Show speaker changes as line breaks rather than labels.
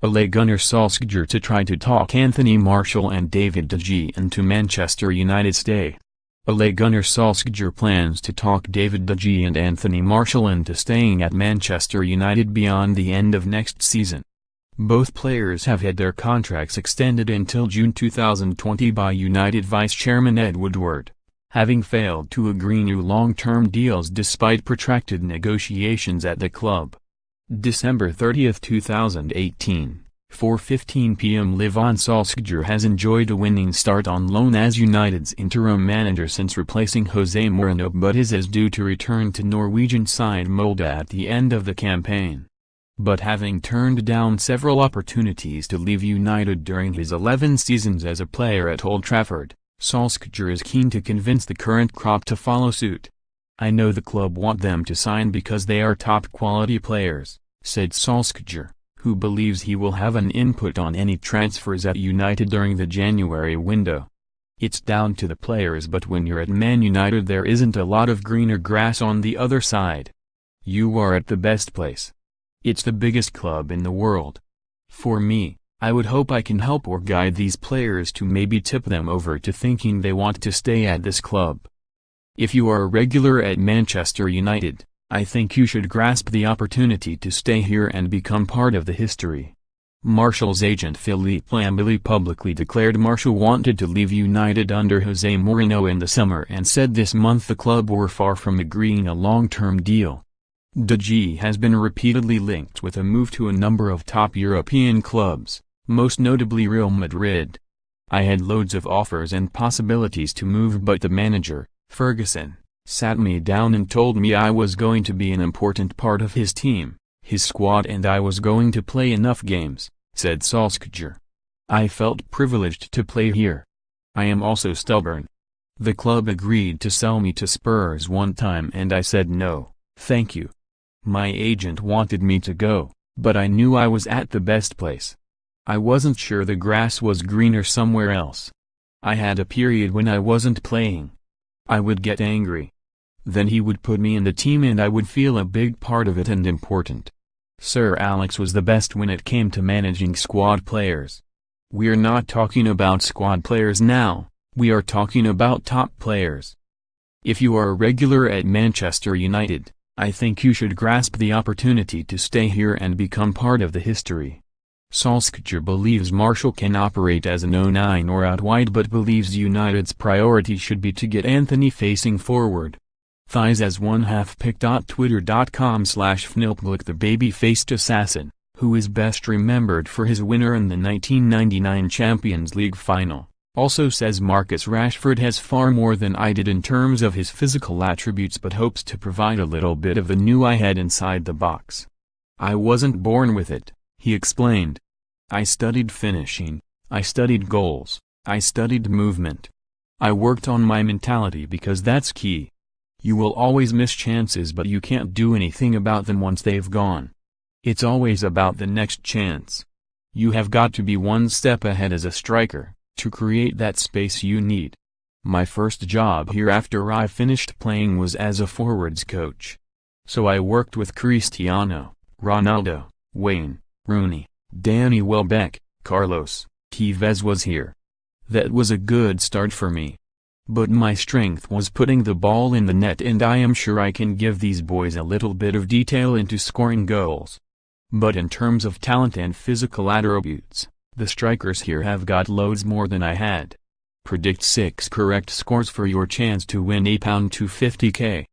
Ole Gunnar Solskjaer to try to talk Anthony Martial and David De Gea into Manchester United stay. Ole Gunnar Solskjaer plans to talk David De Gea and Anthony Martial into staying at Manchester United beyond the end of next season. Both players have had their contracts extended until June 2020 by United vice-chairman Ed Woodward, having failed to agree new long-term deals despite protracted negotiations at the club. December 30, 2018, 4:15 p.m. Ivan Solskjaer has enjoyed a winning start on loan as United's interim manager since replacing Jose Mourinho, but is due to return to Norwegian side Molde at the end of the campaign. But having turned down several opportunities to leave United during his 11 seasons as a player at Old Trafford, Solskjaer is keen to convince the current crop to follow suit. "I know the club want them to sign because they are top-quality players," said Solskjaer, who believes he will have an input on any transfers at United during the January window. "It's down to the players, but when you're at Man United there isn't a lot of greener grass on the other side. You are at the best place. It's the biggest club in the world. For me, I would hope I can help or guide these players to maybe tip them over to thinking they want to stay at this club. If you are a regular at Manchester United, I think you should grasp the opportunity to stay here and become part of the history." Martial's agent Philippe Lambelet publicly declared Martial wanted to leave United under Jose Mourinho in the summer and said this month the club were far from agreeing a long-term deal. De Gea has been repeatedly linked with a move to a number of top European clubs, most notably Real Madrid. "I had loads of offers and possibilities to move, but the manager, Ferguson, sat me down and told me I was going to be an important part of his team, his squad, and I was going to play enough games," said Solskjaer. "I felt privileged to play here. I am also stubborn. The club agreed to sell me to Spurs one time and I said no, thank you. My agent wanted me to go, but I knew I was at the best place. I wasn't sure the grass was greener somewhere else. I had a period when I wasn't playing. I would get angry. Then he would put me in the team and I would feel a big part of it and important. Sir Alex was the best when it came to managing squad players. We're not talking about squad players now, we are talking about top players. If you are a regular at Manchester United, I think you should grasp the opportunity to stay here and become part of the history." Solskjaer believes Martial can operate as an 09 or out wide, but believes United's priority should be to get Anthony facing forward. Thighs as one half pic.twitter.com/fnilpglick. The baby-faced assassin, who is best remembered for his winner in the 1999 Champions League final, also says Marcus Rashford has far more than I did in terms of his physical attributes, but hopes to provide a little bit of the new I had inside the box. "I wasn't born with it," he explained. "I studied finishing, I studied goals, I studied movement. I worked on my mentality because that's key. You will always miss chances, but you can't do anything about them once they've gone. It's always about the next chance. You have got to be one step ahead as a striker, to create that space you need. My first job here after I finished playing was as a forwards coach. So I worked with Cristiano, Ronaldo, Wayne, Rooney, Danny Welbeck, Carlos, Tevez was here. That was a good start for me. But my strength was putting the ball in the net, and I am sure I can give these boys a little bit of detail into scoring goals. But in terms of talent and physical attributes, the strikers here have got loads more than I had. Predict 6 correct scores for your chance to win £250k.